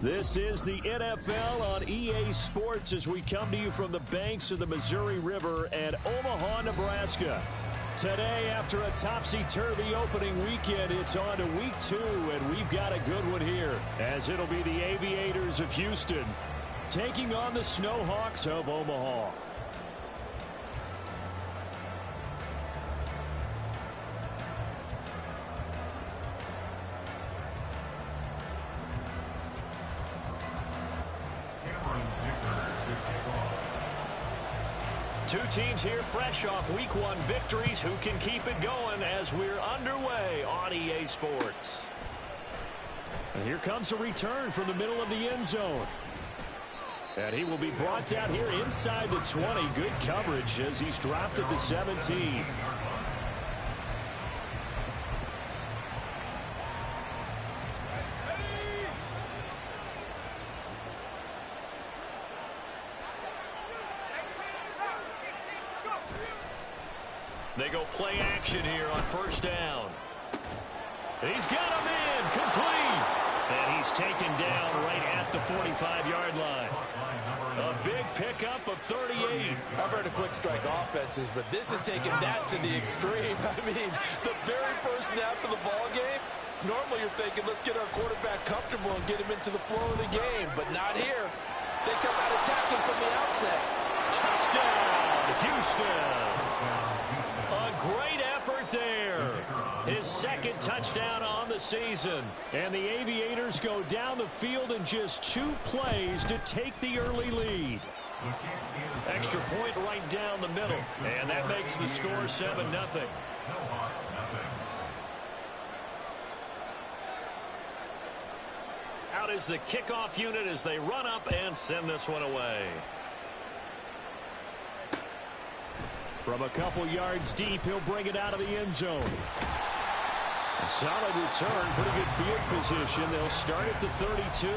This is the NFL on EA Sports as we come to you from the banks of the Missouri River at Omaha, Nebraska. Today, after a topsy-turvy opening weekend, it's on to week 2, and we've got a good one here, as it'll be the Aviators of Houston taking on the Snowhawks of Omaha. Two teams here fresh off week 1 victories. Who can keep it going as we're underway on EA Sports? And here comes a return from the middle of the end zone. And he will be brought down here inside the 20. Good coverage as he's dropped at the 17. They go play action here on first down. He's got him in, complete. And he's taken down right at the 45-yard line. A big pickup of 38. I've heard of quick strike offenses, but this is taking that to the extreme. I mean, the very first snap of the ball game, normally you're thinking, let's get our quarterback comfortable and get him into the flow of the game, but not here. They come out attacking from the outset. Touchdown, Houston. A great effort there. His second touchdown on the season. And the Aviators go down the field in just 2 plays to take the early lead. Extra point right down the middle. And that makes the score 7-0. Out is the kickoff unit as they run up and send this one away. From a couple yards deep, he'll bring it out of the end zone. A solid return, pretty good field position. They'll start at the 32.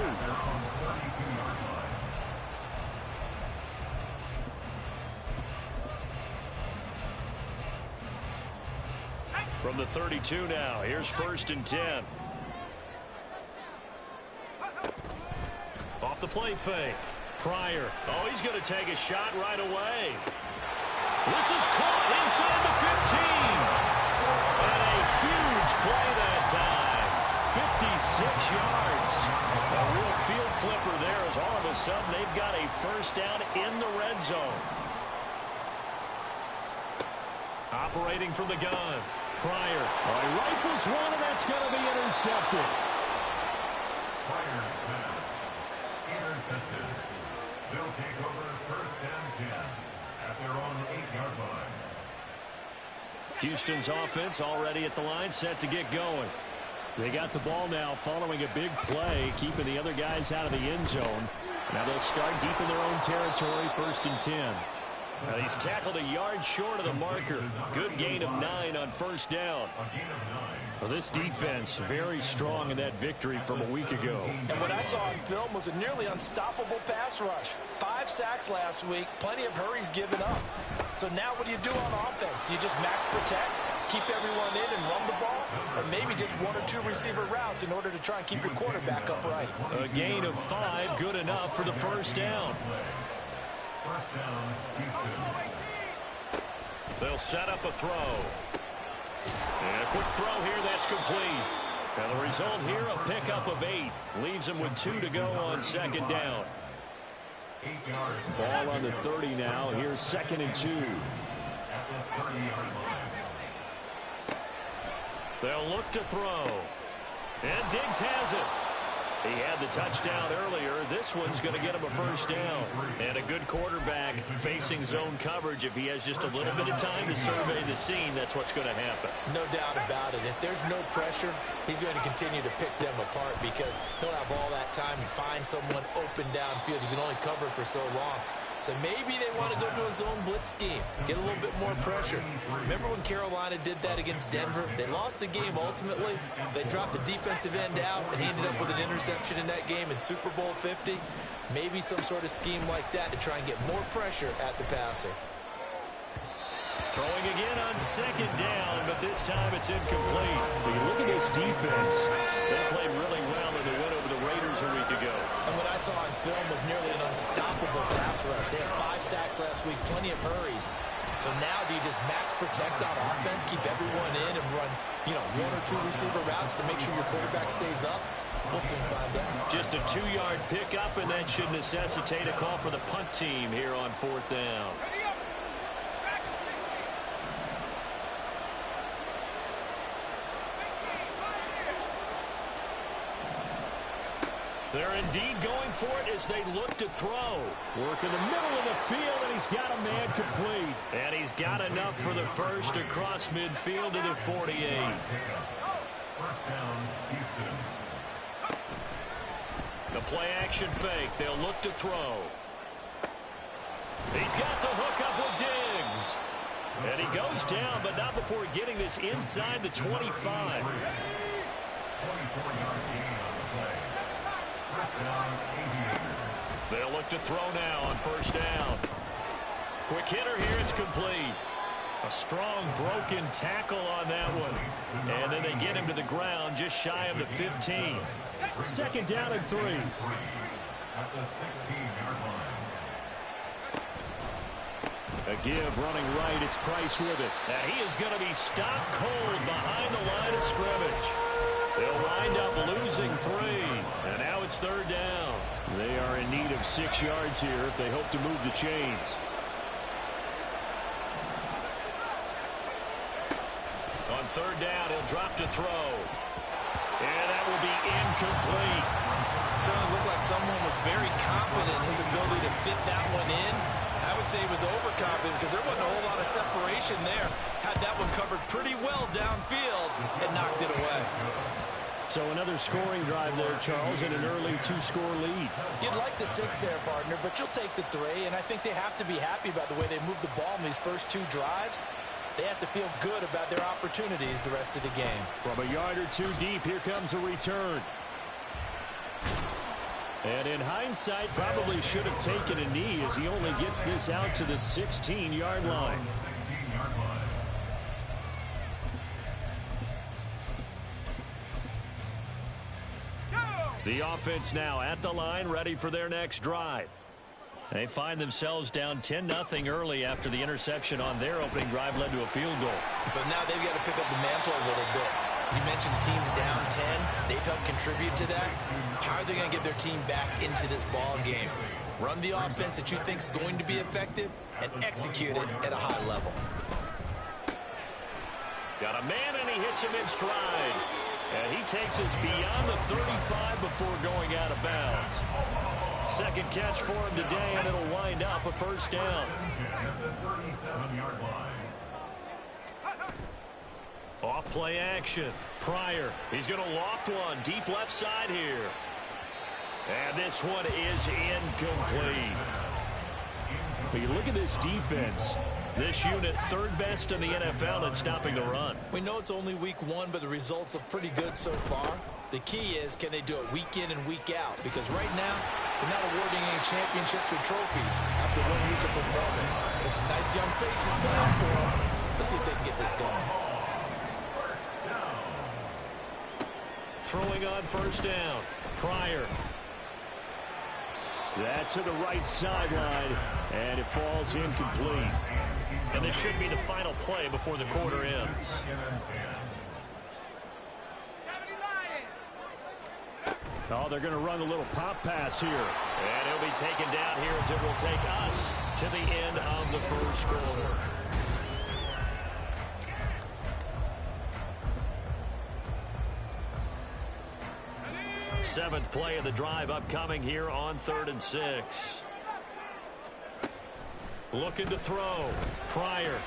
From the 32 now, here's 1st and 10. Off the play fake. Pryor. Oh, he's going to take a shot right away. This is caught inside the 15. And a huge play that time. 56 yards. A real field flipper there as all of a sudden they've got a first down in the red zone. Operating from the gun. Pryor. Oh, he rifles one, and that's going to be intercepted. Pryor's pass. Intercepted. They'll take over 1st and 10. At their own 8-yard line. Houston's offense already at the line, set to get going. They got the ball now following a big play, keeping the other guys out of the end zone. Now they'll start deep in their own territory, 1st and 10. Now he's tackled a yard short of the marker. Good gain of 9 on first down. Well, this defense very strong in that victory from a week ago. And what I saw on film was a nearly unstoppable pass rush. 5 sacks last week, plenty of hurries given up. So now what do you do on offense? You just max protect, keep everyone in and run the ball, or maybe just 1 or 2 receiver routes in order to try and keep your quarterback upright. A gain of 5, good enough for the first down. First down, Houston. They'll set up a throw. And a quick throw here, that's complete. Now the result here, a pickup of 8. Leaves them with 2 to go on second down. 8 yards. Ball on the 30 now. Here's 2nd and 2. At the 30-yard line. They'll look to throw. And Diggs has it. He had the touchdown earlier. This one's going to get him a first down. And a good quarterback facing zone coverage. If he has just a little bit of time to survey the scene, that's what's going to happen. No doubt about it. If there's no pressure, he's going to continue to pick them apart because he'll have all that time to find someone open downfield. You can only cover for so long. So maybe they want to go to a zone blitz scheme, get a little bit more pressure. Remember when Carolina did that against Denver? They lost the game ultimately. They dropped the defensive end out, and he ended up with an interception in that game in Super Bowl 50. Maybe some sort of scheme like that to try and get more pressure at the passer. Throwing again on second down, but this time it's incomplete. When you look at this defense, they played really well in the win over the Raiders a week ago. saw on film was nearly an unstoppable pass rush. They had 5 sacks last week, plenty of hurries. So now do you just max protect on offense, keep everyone in, and run, 1 or 2 receiver routes to make sure your quarterback stays up? We'll soon find out. Just a 2-yard pickup, and that should necessitate a call for the punt team here on 4th down. They're indeed going for it as they look to throw. Work in the middle of the field, and he's got a man complete. And he's got enough for the first across midfield to the 48. First down, Houston. The play action fake. They'll look to throw. He's got the hook up with Diggs. And he goes down, but not before getting this inside the 25. 24-yard gain on the play. First down, Aviators. They'll look to throw now on first down. Quick hitter here. It's complete. A strong broken tackle on that one. And then they get him to the ground just shy of the 15. Second down and 3. At the 16-yard line. A give running right. It's Price with it. And he is going to be stopped cold behind the line of scrimmage. They'll wind up losing 3. And now it's third down. They are in need of 6 yards here if they hope to move the chains. On third down, he'll drop to throw. And that will be incomplete. Certainly looked like someone was very confident in his ability to fit that one in. I would say he was overconfident because there wasn't a whole lot of separation there. Had that one covered pretty well downfield and knocked it away. So another scoring drive there, Charles, and an early 2-score lead. You'd like the 6 there, partner, but you'll take the 3, and I think they have to be happy about the way they moved the ball in these first 2 drives. They have to feel good about their opportunities the rest of the game. From a yard or 2 deep, here comes a return. And in hindsight, probably should have taken a knee as he only gets this out to the 16-yard line. 16-yard line. The offense now at the line, ready for their next drive. They find themselves down 10-0 early after the interception on their opening drive led to a field goal. So now they've got to pick up the mantle a little bit. You mentioned the team's down 10. They've helped contribute to that. How are they going to get their team back into this ball game? Run the offense that you think is going to be effective and execute it at a high level. Got a man, and he hits him in stride. And he takes us beyond the 35 before going out of bounds. Second catch for him today, and it'll wind up a first down. At the 37-yard line. Off play action. Pryor. He's going to loft one. Deep left side here. And this one is incomplete. But you look at this defense. This unit third best in the NFL at stopping the run. We know it's only week 1, but the results look pretty good so far. The key is, can they do it week in and week out? Because right now, they're not awarding any championships or trophies after 1 week of performance. Got some nice young faces playing for them. Let's see if they can get this going. Throwing on first down. Pryor. That's to the right sideline, and it falls incomplete. And this should be the final play before the quarter ends. Oh, they're going to run a little pop pass here. And he'll be taken down here as it will take us to the end of the first quarter. Seventh play of the drive upcoming here on 3rd and 6. Looking to throw. Pryor.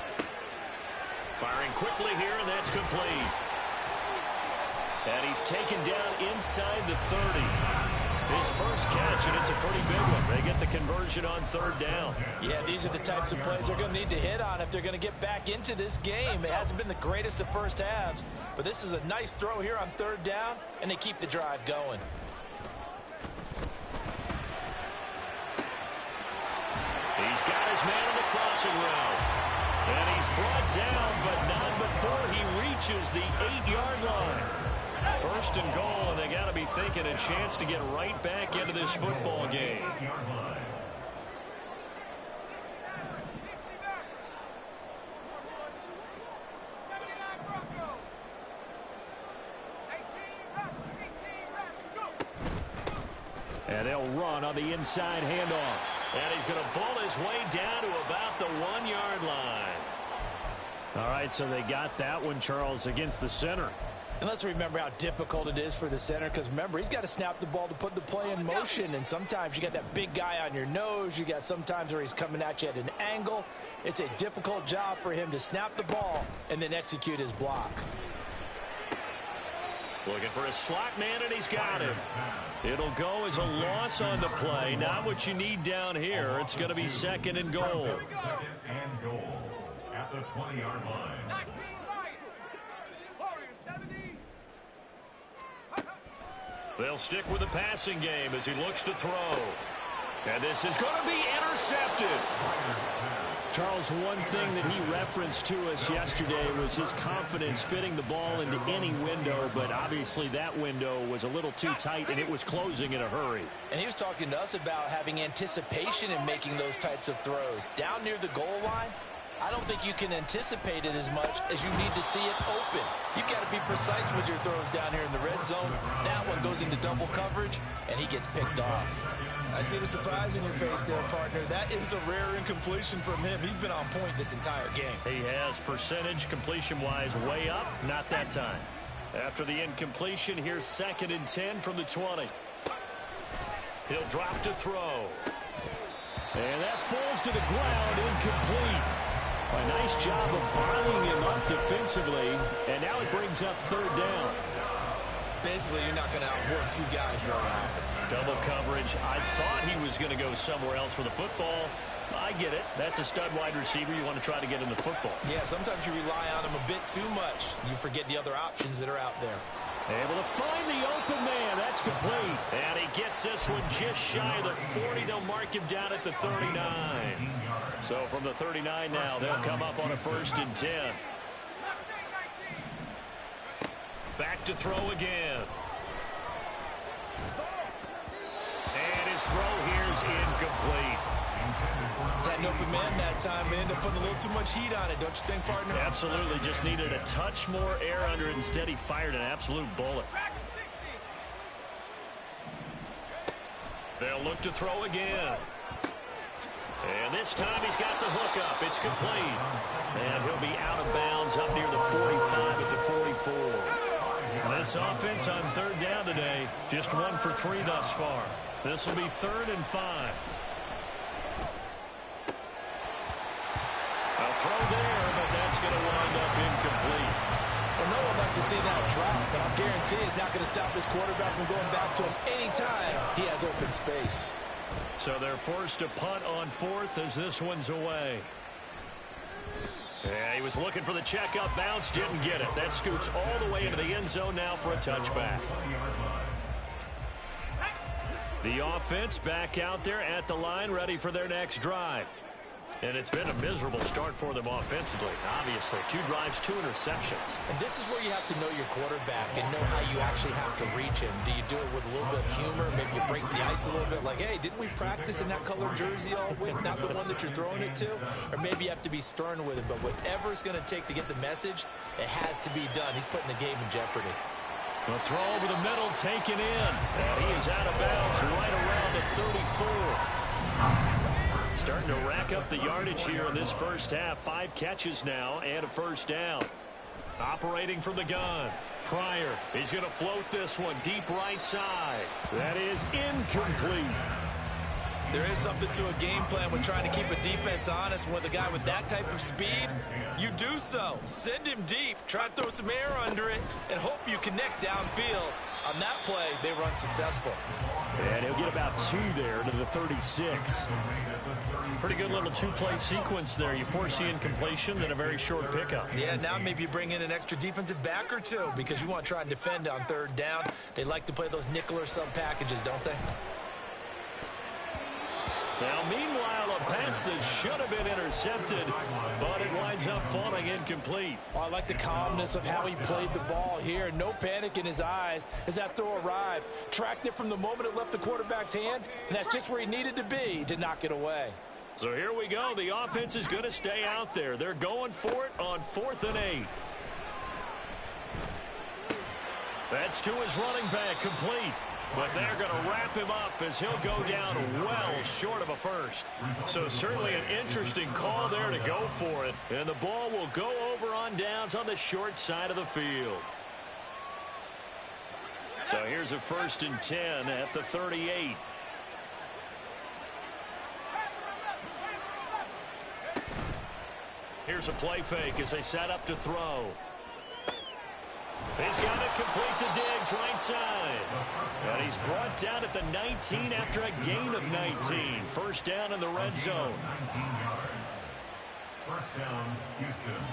Firing quickly here, and that's complete. And he's taken down inside the 30. His first catch, and it's a pretty big one. They get the conversion on 3rd down. Yeah, these are the types of plays they're going to need to hit on if they're going to get back into this game. It hasn't been the greatest of first halves, but this is a nice throw here on 3rd down, and they keep the drive going. He's got his man on the crossing route. And he's brought down, but not before he reaches the 8-yard line. First and goal, and they got to be thinking a chance to get right back into this football game. And they'll run on the inside handoff. And he's going to pull his way down to about the 1-yard line. All right, so they got that one, Charles, against the center. And let's remember how difficult it is for the center, because remember, he's got to snap the ball to put the play in motion, and sometimes you got that big guy on your nose. You got sometimes where he's coming at you at an angle. It's a difficult job for him to snap the ball and then execute his block. Looking for a slot man, and he's got him. It'll go as a loss on the play. Not what you need down here. It's going to be second and goal. Second and goal at the 20-yard line. They'll stick with the passing game as he looks to throw. And this is going to be intercepted. Charles, one thing that he referenced to us yesterday was his confidence fitting the ball into any window, but obviously that window was a little too tight, and it was closing in a hurry. And he was talking to us about having anticipation in making those types of throws. Down near the goal line, I don't think you can anticipate it as much as you need to see it open. You've got to be precise with your throws down here in the red zone. That one goes into double coverage, and he gets picked off. I see the surprise in your face there, partner. That is a rare incompletion from him. He's been on point this entire game. He has percentage completion-wise way up. Not that time. After the incompletion, here's second and 10 from the 20. He'll drop to throw. And that falls to the ground, incomplete. A nice job of bottling him up defensively, and now it brings up third down. Basically, you're not going to outwork two guys very often. Double coverage. I thought he was going to go somewhere else with the football. I get it. That's a stud wide receiver. You want to try to get in the football. Yeah, sometimes you rely on him a bit too much. You forget the other options that are out there. Able to find the open man. That's complete. And he gets this one just shy of the 40. They'll mark him down at the 39. So from the 39 now, they'll come up on a first and 10. Back to throw again. And his throw here's incomplete. Had an open man that time, but ended up putting a little too much heat on it, don't you think, partner? Absolutely. Just needed a touch more air under it. Instead, he fired an absolute bullet. They'll look to throw again. And this time he's got the hook up. It's complete. And he'll be out of bounds up near the 45 at the 44. This offense on third down today, just 1 for 3 thus far. This will be 3rd and 5. A throw there, but that's going to wind up incomplete. Well, no one likes to see that drop, but I'll guarantee it's not going to stop his quarterback from going back to him anytime he has open space. So they're forced to punt on 4th as this one's away. Yeah, he was looking for the checkup bounce, didn't get it. That scoots all the way into the end zone now for a touchback. The offense back out there at the line, ready for their next drive. And it's been a miserable start for them offensively, obviously. 2 drives, 2 interceptions. And this is where you have to know your quarterback and know how you actually have to reach him. Do you do it with a little bit of humor? Maybe you break the ice a little bit, like, hey, didn't we practice in that color jersey all week, not the one that you're throwing it to? Or maybe you have to be stern with it, but whatever it's going to take to get the message, it has to be done. He's putting the game in jeopardy. The throw over the middle taken in. And he is out of bounds right around the 34. Starting to rack up the yardage here in this first half. 5 catches now and a first down. Operating from the gun. Pryor, he's going to float this one deep right side. That is incomplete. There is something to a game plan with trying to keep a defense honest. With a guy with that type of speed, you do so. Send him deep. Try to throw some air under it and hope you connect downfield. On that play, they were unsuccessful. And he'll get about 2 there to the 36. Pretty good little 2-play sequence there. You force the incompletion, then a very short pickup. Yeah, now maybe you bring in an extra defensive back or 2 because you want to try and defend on third down. They like to play those nickel or sub packages, don't they? Now, meanwhile, a pass that should have been intercepted, but it winds up falling incomplete. Oh, I like the calmness of how he played the ball here. No panic in his eyes as that throw arrived. Tracked it from the moment it left the quarterback's hand, and that's just where he needed to be to knock it away. So here we go. The offense is going to stay out there. They're going for it on 4th and 8. That's to his running back, complete. But they're going to wrap him up as he'll go down well short of a first. So certainly an interesting call there to go for it. And the ball will go over on downs on the short side of the field. So here's a 1st and 10 at the 38. Here's a play fake as they set up to throw. He's got it complete to Diggs, right side. And he's brought down at the 19 after a gain of 19. First down in the red zone. 19 yards. First down, Houston.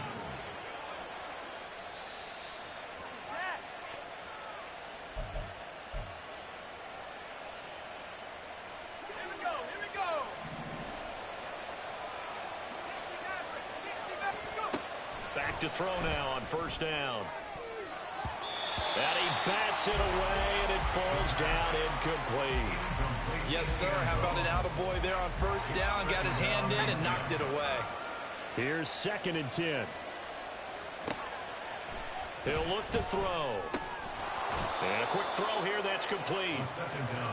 Back to throw now on first down. And he bats it away, and it falls down incomplete. Yes, sir. How about an attaboy there on first down? Got his hand in and knocked it away. Here's 2nd and 10. He'll look to throw. And a quick throw here, that's complete.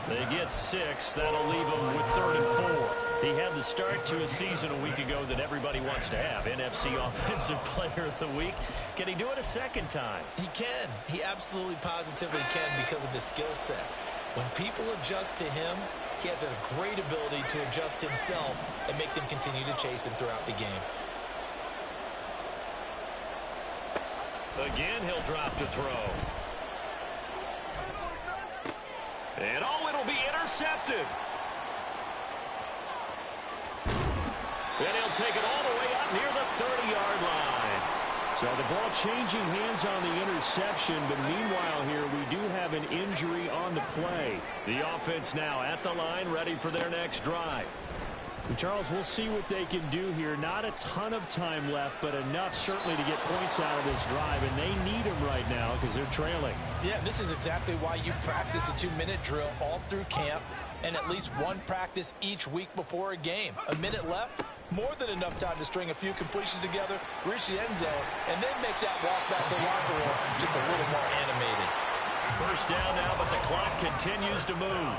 They get 6. That'll leave him with 3rd and 4. He had the start to a season a week ago that everybody wants to have. NFC Offensive Player of the Week. Can he do it a second time? He can. He absolutely positively can because of his skill set. When people adjust to him, he has a great ability to adjust himself and make them continue to chase him throughout the game. Again, he'll drop to throw. And oh, it'll be intercepted. And he'll take it all the way up near the 30-yard line. So the ball changing hands on the interception, but meanwhile here we do have an injury on the play. The offense now at the line, ready for their next drive. And Charles, we'll see what they can do here. Not a ton of time left, but enough certainly to get points out of this drive, and they need them right now because they're trailing. Yeah, this is exactly why you practice a 2-minute drill all through camp and at least one practice each week before a game. A minute left, more than enough time to string a few completions together, reach the end zone, and then make that walk back to the locker room just a little more animated. First down now, but the clock continues to move.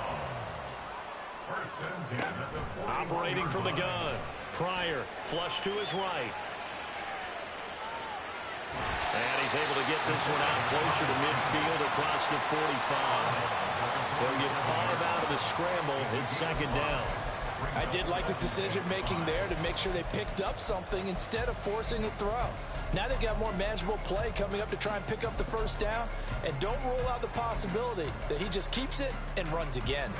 Operating from the gun. Pryor, flush to his right. And he's able to get this one out closer to midfield across the 45. They'll get 5 out of the scramble. It's 2nd down. I did like his decision-making there to make sure they picked up something instead of forcing a throw. Now they've got more manageable play coming up to try and pick up the first down, and don't rule out the possibility that he just keeps it and runs again.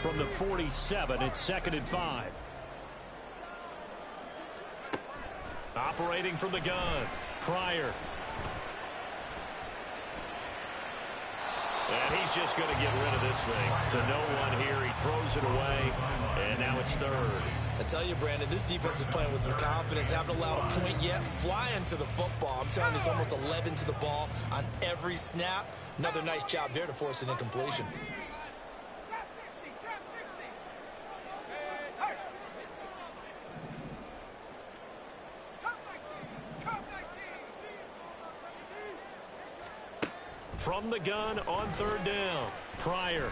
From the 47, it's 2nd and 5. Operating from the gun, Pryor. And he's just going to get rid of this thing. To no one here, he throws it away, and now it's 3rd. I tell you, Brandon, this defense is playing with some confidence. Haven't allowed a point yet. Flying to the football. I'm telling you, it's almost 11 to the ball on every snap. Another nice job there to force an incompletion. From the gun on 3rd down, Pryor.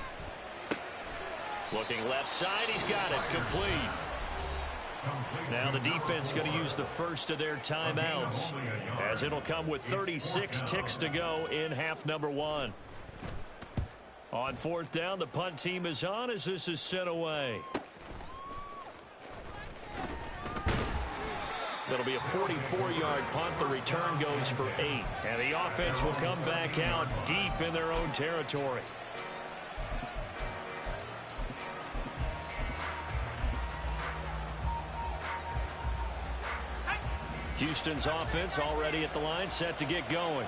Looking left side, he's got it, complete. Now the defense going to use the first of their timeouts, as it'll come with 36 ticks to go in half number 1. On 4th down, the punt team is on as this is sent away. It'll be a 44-yard punt. The return goes for 8. And the offense will come back out deep in their own territory. Houston's offense already at the line, set to get going.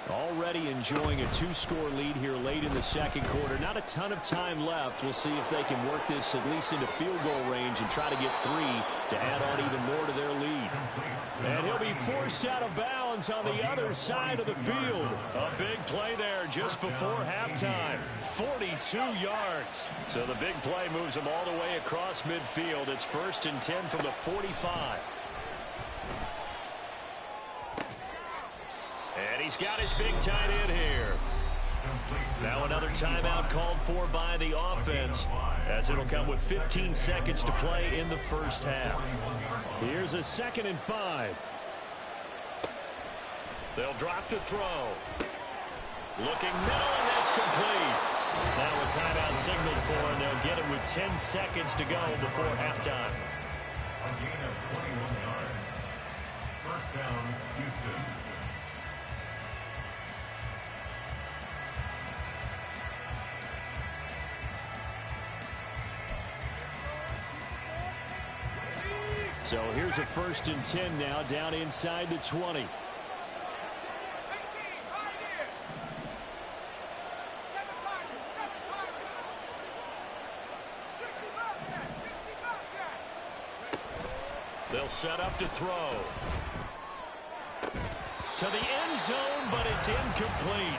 Already enjoying a 2-score lead here late in the second quarter. Not a ton of time left. We'll see if they can work this at least into field goal range and try to get 3 to add on even more to their lead. And he'll be forced out of bounds on the other side of the field. A big play there just before halftime. 42 yards. So the big play moves him all the way across midfield. It's 1st and 10 from the 45. And he's got his big tight end here. Now another timeout called for by the offense, as it'll come with 15 seconds to play in the first half. Here's a 2nd and 5. They'll drop to throw. Looking middle, and that's complete. Now a timeout signaled for, and they'll get it with 10 seconds to go before halftime. A gain of 21 yards. First down, Houston. So here's a 1st and 10 now, down inside the 20. They'll set up to throw. To the end zone, but it's incomplete.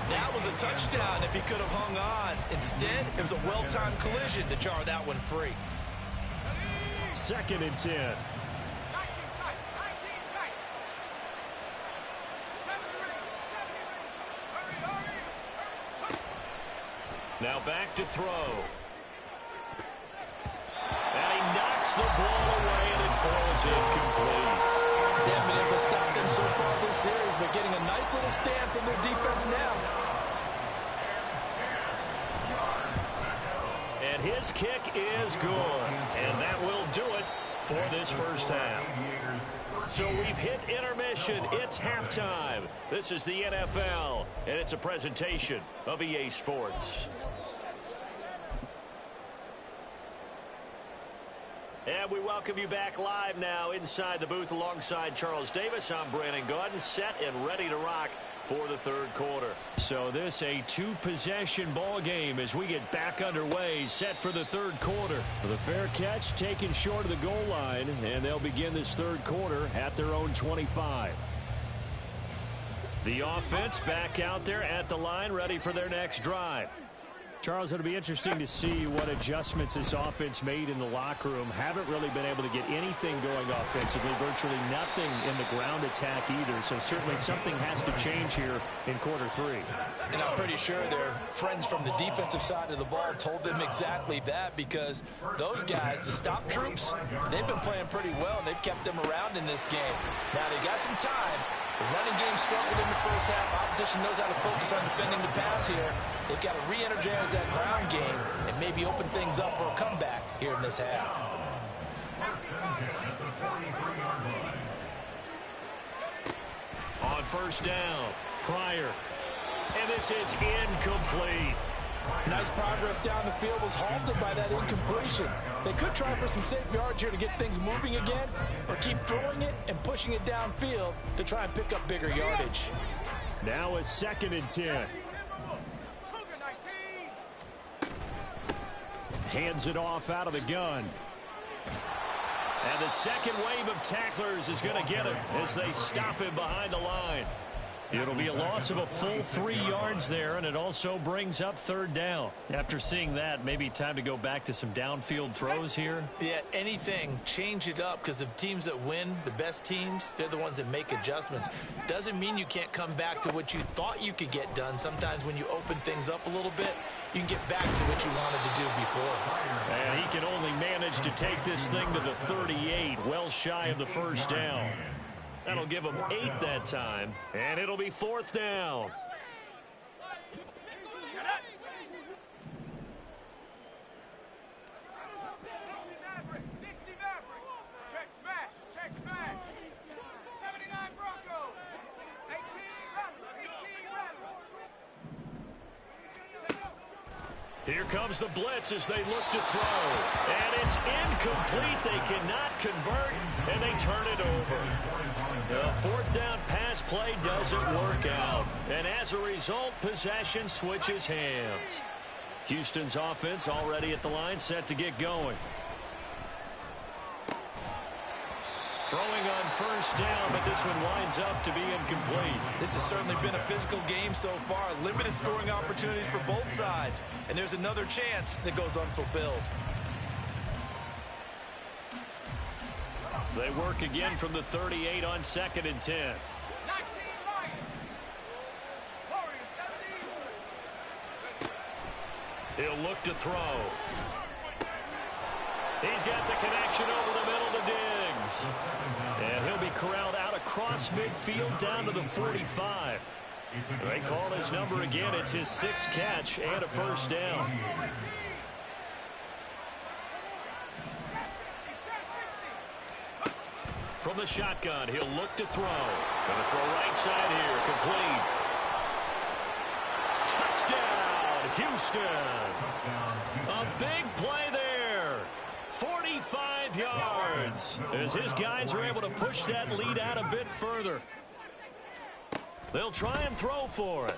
That was a touchdown if he could have hung on. Instead, it was a well-timed collision to jar that one free. 2nd and 10. Now back to throw. And he knocks the ball away, and it falls incomplete. They haven't been able to stop them so far this series, but getting a nice little stand from their defense now. And his kick is good. And that will do it for this first half. So we've hit intermission. It's halftime. This is the NFL, and it's a presentation of EA Sports. And we welcome you back live now inside the booth alongside Charles Davis. I'm Brandon Gaudin, set and ready to rock for the third quarter. So this a 2-possession ball game as we get back underway, set for the third quarter. The fair catch taken short of the goal line, and they'll begin this third quarter at their own 25. The offense back out there at the line, ready for their next drive. Charles, it'll be interesting to see what adjustments this offense made in the locker room. Haven't really been able to get anything going offensively, virtually nothing in the ground attack either. So certainly something has to change here in quarter 3. And I'm pretty sure their friends from the defensive side of the ball told them exactly that, because those guys, the stop troops, they've been playing pretty well, and they've kept them around in this game. Now they got some time. The running game struggled in the first half. Opposition knows how to focus on defending the pass here. They've got to re-energize that ground game and maybe open things up for a comeback here in this half. On first down, Pryor. And this is incomplete. Nice progress down the field was halted by that incompletion. They could try for some safe yards here to get things moving again, or keep throwing it and pushing it downfield to try and pick up bigger yardage. Now a 2nd and 10. Hands it off out of the gun. And the second wave of tacklers is going to get him as they stop him behind the line. It'll be a loss of a full 3 yards there, and it also brings up third down. After seeing that, maybe time to go back to some downfield throws here. Yeah, anything, change it up, because the teams that win, the best teams, they're the ones that make adjustments. Doesn't mean you can't come back to what you thought you could get done. Sometimes when you open things up a little bit, you can get back to what you wanted to do before. And he can only manage to take this thing to the 38, well shy of the first down. That'll give them 8 that time, and it'll be fourth down. Here comes the blitz as they look to throw. And it's incomplete. They cannot convert, and they turn it over. The fourth down pass play doesn't work out. And as a result, possession switches hands. Houston's offense already at the line, set to get going. Throwing on first down, but this one winds up to be incomplete. This has certainly been a physical game so far. Limited scoring opportunities for both sides. And there's another chance that goes unfulfilled. They work again from the 38 on 2nd and 10. He'll look to throw. He's got the connection over the middle to Diggs. And he'll be corralled out across midfield down to the 45. They call his number again. It's his 6th catch and a first down. From the shotgun, he'll look to throw. Going to throw right side here. Complete. Touchdown, Houston. A big play there. 45 yards. As his guys are able to push that lead out a bit further. They'll try and throw for it.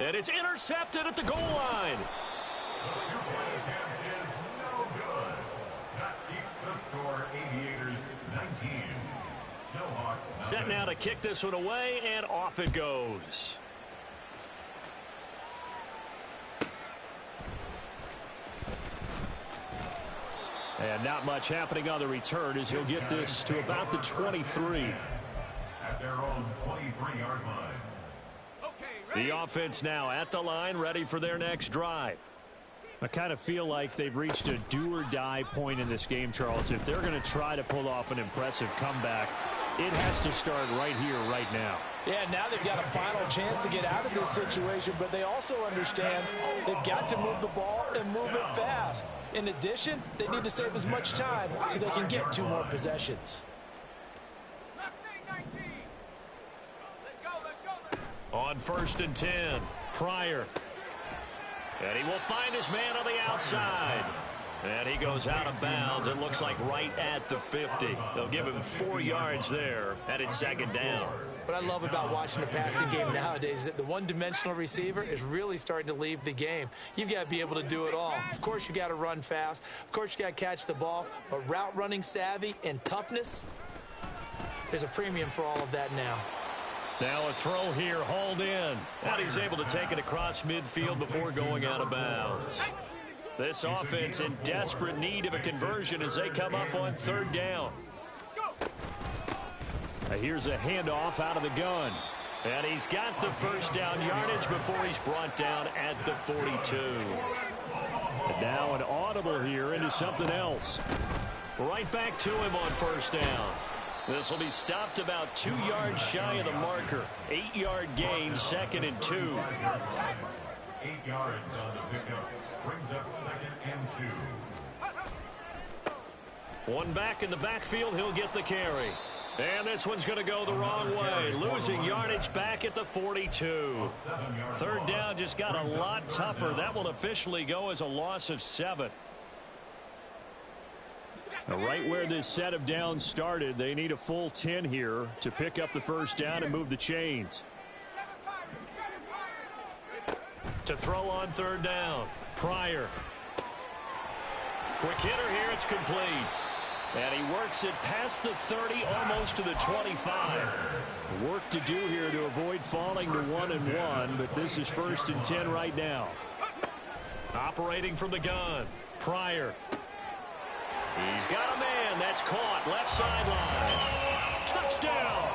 And it's intercepted at the goal line. The two-point attempt is no good. That keeps the score Aviators 19. Snowhawks Set now to kick this one away, and off it goes. And not much happening on the return as he'll get this to about the 23. At their own 23-yard line. The offense now at the line, ready for their next drive. I kind of feel like they've reached a do-or-die point in this game, Charles. If they're going to try to pull off an impressive comeback, it has to start right here, right now. Yeah, now they've got a final chance to get out of this situation, but they also understand they've got to move the ball and move it fast. In addition, they need to save as much time so they can get 2 more possessions. On 1st and 10, Pryor. And he will find his man on the outside. And he goes out of bounds. It looks like right at the 50. They'll give him 4 yards there, and it's 2nd down. What I love about watching the passing game nowadays is that the one-dimensional receiver is really starting to leave the game. You've got to be able to do it all. Of course, you got to run fast. Of course, you got to catch the ball. But route running savvy and toughness, there's a premium for all of that now. Now a throw here, hauled in. And he's able to take it across midfield before going out of bounds. This offense in desperate need of a conversion as they come up on 3rd down. Here's a handoff out of the gun. And he's got the first down yardage before he's brought down at the 42. And now an audible here into something else. Right back to him on 1st down. This will be stopped about 2 yards shy of the marker. 8-yard gain, 2nd and 2. 8 yards on the pickup. Brings up 2nd and 2. One back in the backfield, he'll get the carry. And this one's going to go the wrong way. Losing yardage back at the 42. 3rd down just got a lot tougher. That will officially go as a loss of 7. Now, right where this set of downs started, they need a full 10 here to pick up the first down and move the chains. To throw on 3rd down, Pryor. Quick hitter here, it's complete. And he works it past the 30, almost to the 25. Work to do here to avoid falling to 1-1, but this is 1st and 10 right now. Operating from the gun, Pryor. He's got a man that's caught left sideline. Touchdown!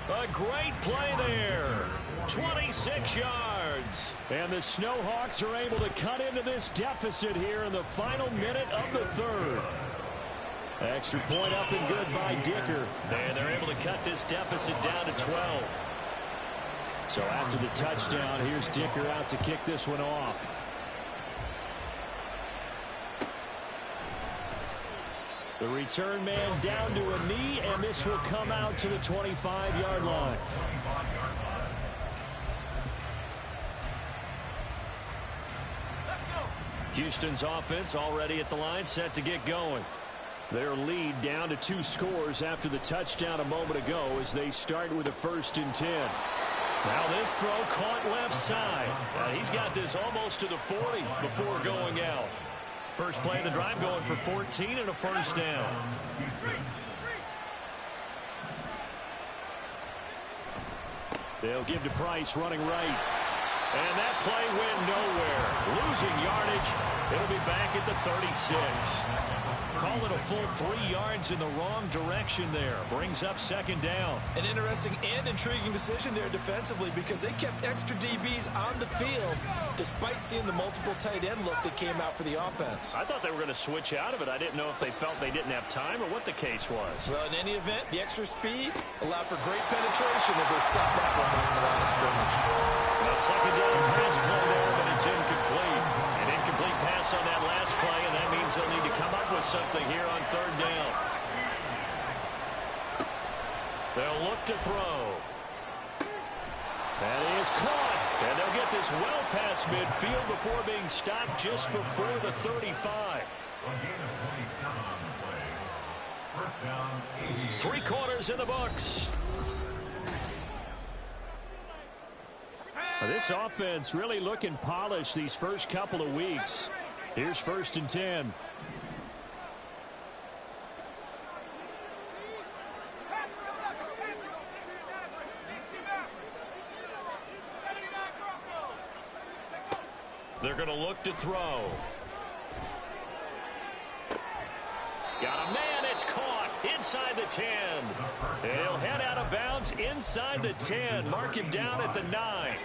A great play there. 26 yards. And the Snowhawks are able to cut into this deficit here in the final minute of the 3rd. Extra point up and good by Dicker. And they're able to cut this deficit down to 12. So after the touchdown, here's Dicker out to kick this one off. The return man down to a knee, and this will come out to the 25-yard line. Houston's offense already at the line, set to get going. Their lead down to 2 scores after the touchdown a moment ago as they start with a 1st and 10. Now this throw caught left side. He's got this almost to the 40 before going out. First play of the drive going for 14 and a 1st down. They'll give to Price running right. And that play went nowhere. Losing yardage. It'll be back at the 36. Call it a full 3 yards in the wrong direction there. Brings up 2nd down. An interesting and intriguing decision there defensively because they kept extra DBs on the field despite seeing the multiple tight end look that came out for the offense. I thought they were going to switch out of it. I didn't know if they felt they didn't have time or what the case was. Well, in any event, the extra speed allowed for great penetration as they stopped that one on the line of scrimmage. Now 2nd down pass play there, but it's incomplete. An incomplete pass on that last play, and that means they'll need to come up with something here on 3rd down. They'll look to throw. That is caught. And they'll get this well past midfield before being stopped just before the 35. A gain of 27 on the play. 1st down, 88. 3 quarters in the books. This offense really looking polished these first couple of weeks. Here's 1st and 10. They're going to look to throw. Got a man, it's caught inside the 10. He'll head out of bounds inside the 10. Mark him down at the 9.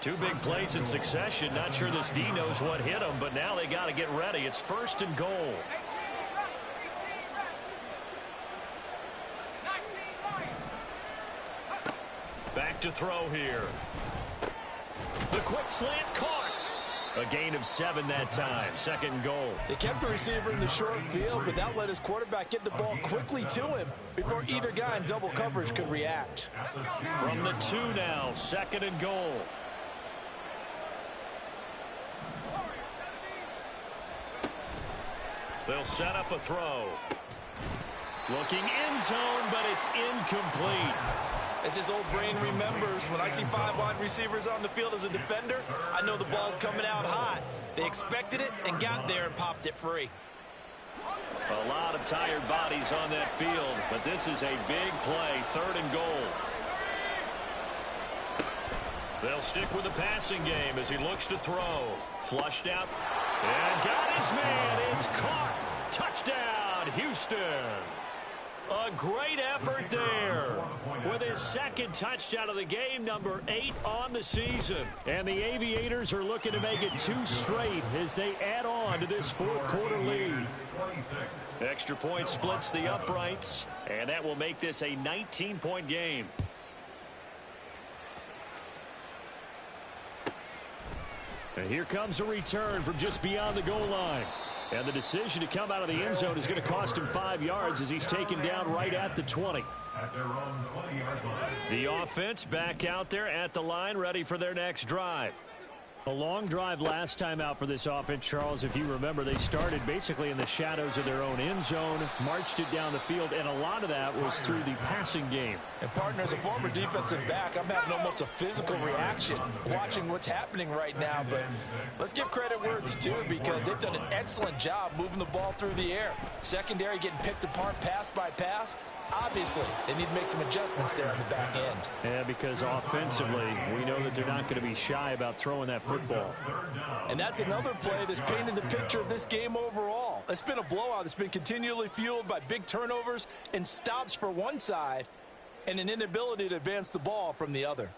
2 big plays in succession. Not sure this D knows what hit him, but now they got to get ready. It's 1st and goal. Back to throw here. The quick slant caught. A gain of 7 that time. 2nd and goal. They kept the receiver in the short field, but that let his quarterback get the ball quickly to him before either guy in double coverage could react. From the 2 now. 2nd and goal. They'll set up a throw. Looking end zone, but it's incomplete. As his old brain remembers, when I see 5 wide receivers on the field as a defender, I know the ball's coming out hot. They expected it and got there and popped it free. A lot of tired bodies on that field, but this is a big play. 3rd and goal. They'll stick with the passing game as he looks to throw. Flushed out. And got his man. It's caught. Touchdown, Houston. A great effort there with his 2nd touchdown of the game, number 8 on the season. And the Aviators are looking to make it 2 straight as they add on to this 4th quarter lead. Extra point splits the uprights, and that will make this a 19-point game. And here comes a return from just beyond the goal line. And the decision to come out of the end zone is going to cost him 5 yards as he's taken down right at the 20. At their own 20-yard line. The offense back out there at the line, ready for their next drive. A long drive last time out for this offense, Charles. If you remember, they started basically in the shadows of their own end zone, marched it down the field, and a lot of that was through the passing game. And, partner, as a former defensive back, I'm having almost a physical reaction watching what's happening right now. But let's give credit where it's due because they've done an excellent job moving the ball through the air. Secondary getting picked apart pass by pass. Obviously, they need to make some adjustments there on the back end. Yeah, because offensively, we know that they're not going to be shy about throwing that football. And that's another play that's painted the picture of this game overall. It's been a blowout. It's been continually fueled by big turnovers and stops for one side and an inability to advance the ball from the other.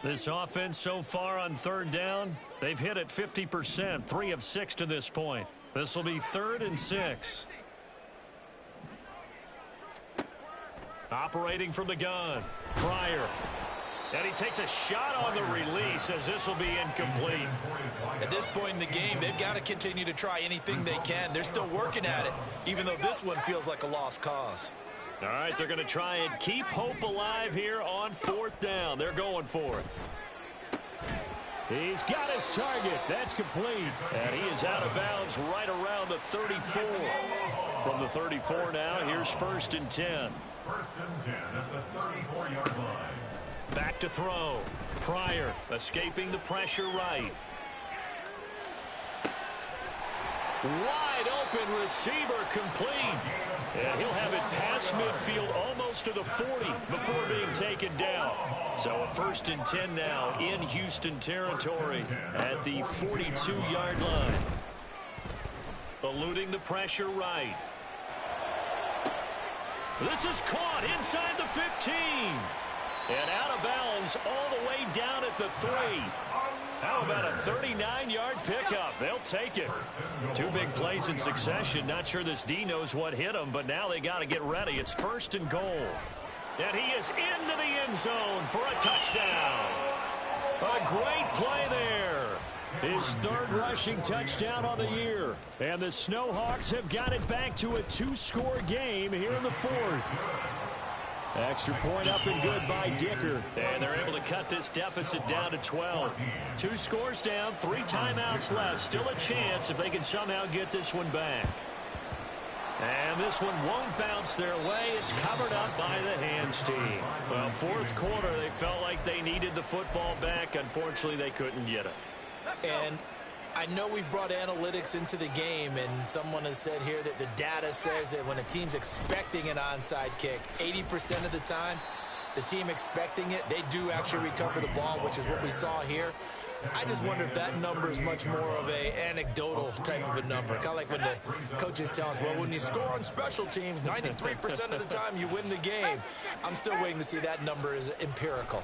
This offense so far on 3rd down, they've hit it 50%, 3 of 6 to this point. This will be 3rd and 6. Operating from the gun, Pryor. And he takes a shot on the release as this will be incomplete. At this point in the game, they've got to continue to try anything they can. They're still working at it, even though this one feels like a lost cause. All right, they're going to try and keep hope alive here on 4th down. They're going for it. He's got his target. That's complete. And he is out of bounds right around the 34. From the 34 now, here's 1st and 10. 1st and 10 at the 34-yard line. Back to throw. Pryor escaping the pressure right. Wide open receiver complete. And he'll have it past midfield almost to the 40 before being taken down. So a 1st and 10 now in Houston territory at the 42-yard line. Eluding the pressure right. This is caught inside the 15. And out of bounds all the way down at the 3. How about a 39-yard pickup? They'll take it. 2 big plays in succession. Not sure this D knows what hit him, but now they got to get ready. It's 1st and goal. And he is into the end zone for a touchdown. A great play there. His 3rd rushing touchdown on the year. And the Snowhawks have got it back to a 2-score game here in the 4th. Extra point up and good by Dicker. And they're able to cut this deficit down to 12. 2 scores down, 3 timeouts left. Still a chance if they can somehow get this one back. And this one won't bounce their way. It's covered up by the hands team. Well, 4th quarter, they felt like they needed the football back. Unfortunately, they couldn't get it. And I know we've brought analytics into the game, and someone has said here that the data says that when a team's expecting an onside kick, 80% of the time, the team expecting it, they do actually recover the ball, which is what we saw here. I just wonder if that number is much more of a anecdotal type of a number. Kind of like when the coaches tell us, well, when you score on special teams, 93% of the time you win the game. I'm still waiting to see that number is empirical.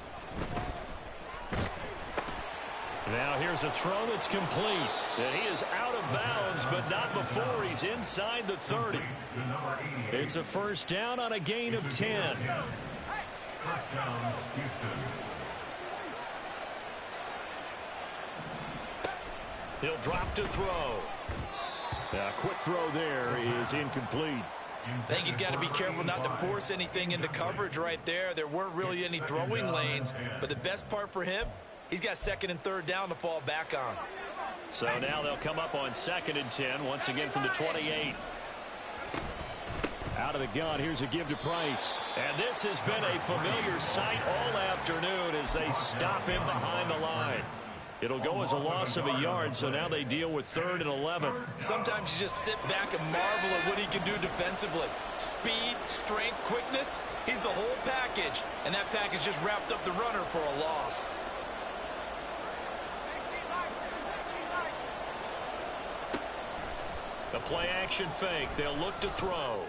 Now here's a throw that's complete. And he is out of bounds, but not before he's inside the 30. It's a 1st down on a gain of 10. 1st down, Houston. He'll drop to throw. A quick throw there is incomplete. I think he's got to be careful not to force anything into coverage right there. There weren't really any throwing lanes, but the best part for him, he's got 2nd and 3rd down to fall back on. So now they'll come up on 2nd and 10, once again from the 28. Out of the gun, here's a give to Price. And this has been a familiar sight all afternoon as they stop him behind the line. It'll go as a loss of a yard, so now they deal with 3rd and 11. Sometimes you just sit back and marvel at what he can do defensively. Speed, strength, quickness, he's the whole package. And that package just wrapped up the runner for a loss. The play action fake. They'll look to throw.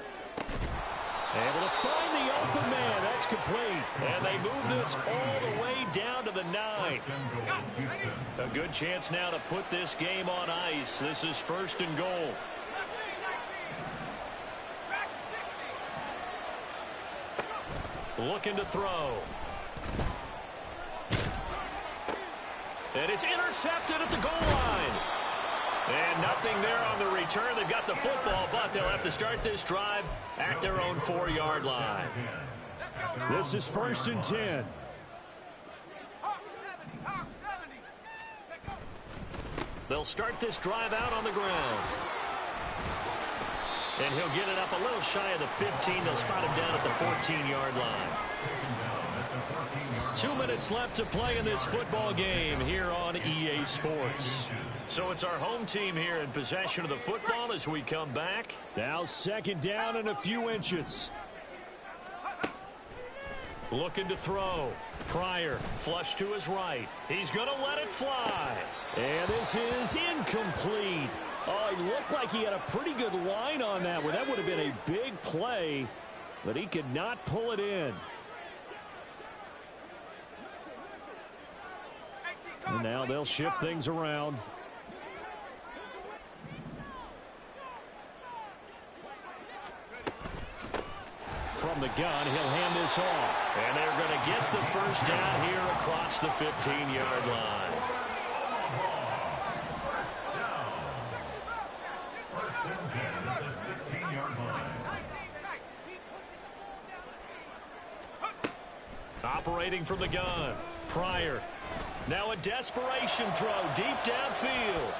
Able to find the open man. That's complete. And they move this all the way down to the 9. A good chance now to put this game on ice. This is 1st and goal. Looking to throw. And it's intercepted at the goal line. And nothing there on the return. They've got the football, but they'll have to start this drive at their own 4-yard line. This is 1st and 10. They'll start this drive out on the ground. And he'll get it up a little shy of the 15. They'll spot him down at the 14-yard line. 2 minutes left to play in this football game here on EA Sports. So it's our home team here in possession of the football as we come back. Now 2nd down and a few inches. Looking to throw. Pryor, flush to his right. He's going to let it fly. And this is incomplete. Oh, he looked like he had a pretty good line on that one. That would have been a big play, but he could not pull it in. And now they'll shift things around. From the gun, he'll hand this off. And they're going to get the 1st down here across the 15-yard line. First and 10 at the 16-yard line. Operating from the gun. Pryor Now a desperation throw deep downfield.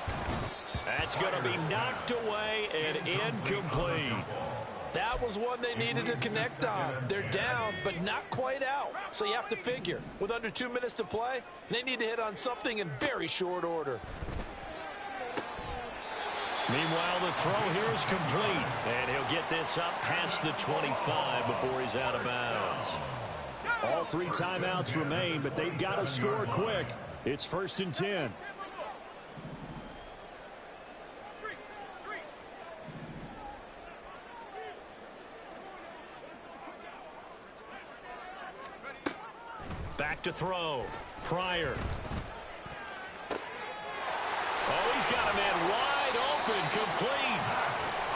That's going to be knocked away and incomplete. That was one they needed to connect on. They're down, but not quite out. So you have to figure, with under 2 minutes to play, they need to hit on something in very short order. Meanwhile, the throw here is complete. And he'll get this up past the 25 before he's out of bounds. All 3 timeouts remain, but they've got to score quick. It's 1st and 10. Back to throw. Pryor. Oh, he's got a man wide open, complete.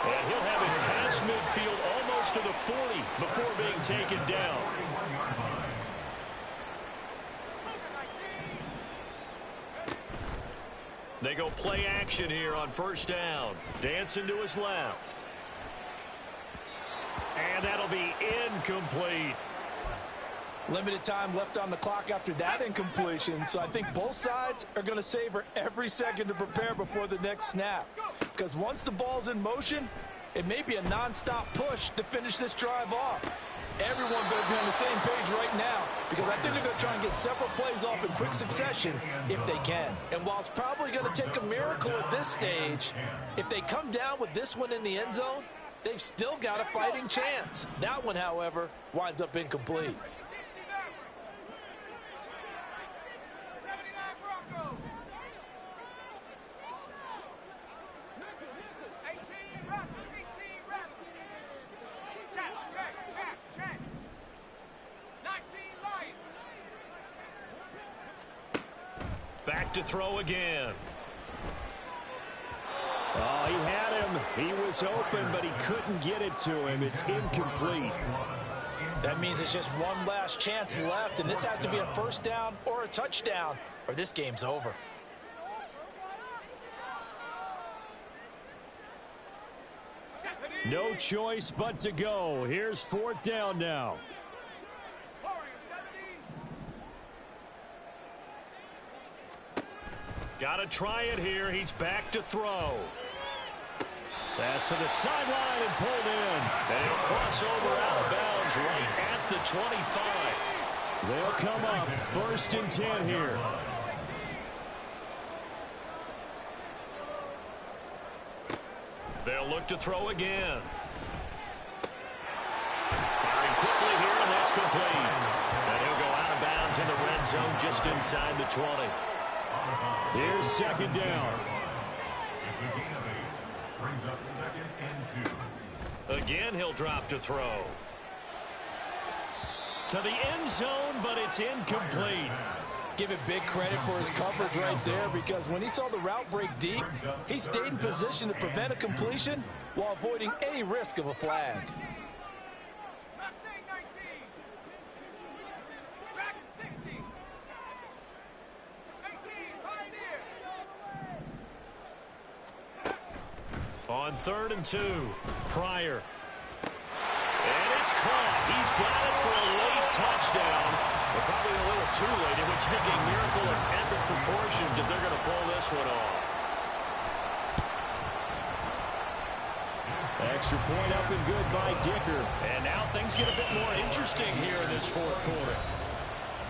And he'll have it past midfield almost to the 40 before being taken down. They go play action here on 1st down. Dancing to his left. And that'll be incomplete. Limited time left on the clock after that incompletion, so I think both sides are going to savor every second to prepare before the next snap. Because once the ball's in motion, it may be a nonstop push to finish this drive off. Everyone better be on the same page right now, because I think they're going to try and get several plays off in quick succession if they can. And while it's probably going to take a miracle at this stage, if they come down with this one in the end zone, they've still got a fighting chance. That one, however, winds up incomplete. Back to throw again. Oh, he had him. He was open, but he couldn't get it to him. It's incomplete. That means it's just one last chance left, and this has to be a 1st down or a touchdown, or this game's over. No choice but to go. Here's 4th down now. Got to try it here. He's back to throw. Pass to the sideline and pulled in. And he'll cross over out of bounds right at the 25. They'll come up 1st and 10 here. They'll look to throw again. Firing quickly here, and that's complete. And he'll go out of bounds in the red zone just inside the 20. Here's 2nd down. It's a gain of 8. Brings up 2nd and 2. Again, he'll drop to throw. To the end zone, but it's incomplete. Give it big credit for his coverage right there, because when he saw the route break deep, he stayed in position to prevent a completion while avoiding any risk of a flag. On 3rd and 2, Pryor. And it's caught. He's got it for a late touchdown. But probably a little too late. It would take a miracle of epic proportions if they're going to pull this one off. Extra point up and good by Dicker. And now things get a bit more interesting here in this 4th quarter.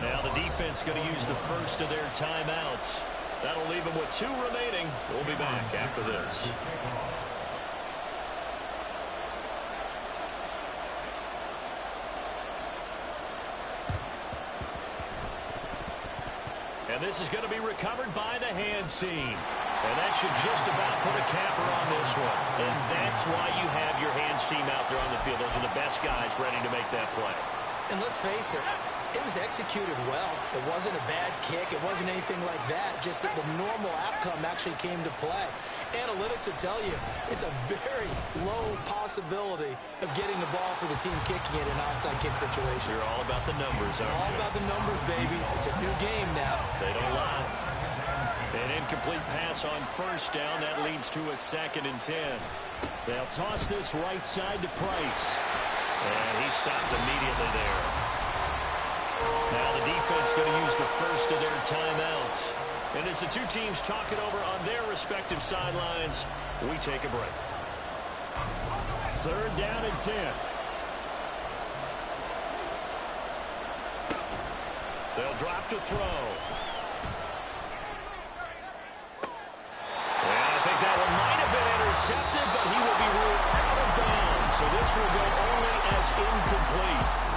Now the defense going to use the first of their timeouts. That'll leave them with 2 remaining. We'll be back after this. And this is going to be recovered by the hands team. And that should just about put a capper on this one. And that's why you have your hands team out there on the field. Those are the best guys ready to make that play. And let's face it, it was executed well. It wasn't a bad kick. It wasn't anything like that. Just that the normal outcome actually came to play. Analytics will tell you it's a very low possibility of getting the ball for the team kicking it in an onside kick situation. You're all about the numbers, aren't you? All about the numbers, baby. It's a new game now. They don't lie. An incomplete pass on 1st down. That leads to a 2nd and 10. They'll toss this right side to Price. And he stopped immediately there. Now the defense going to use the first of their timeouts. And as the two teams talk it over on their respective sidelines, we take a break. 3rd down and 10. They'll drop to throw. And I think that one might have been intercepted, but he will be ruled out of bounds. So this will go only as incomplete.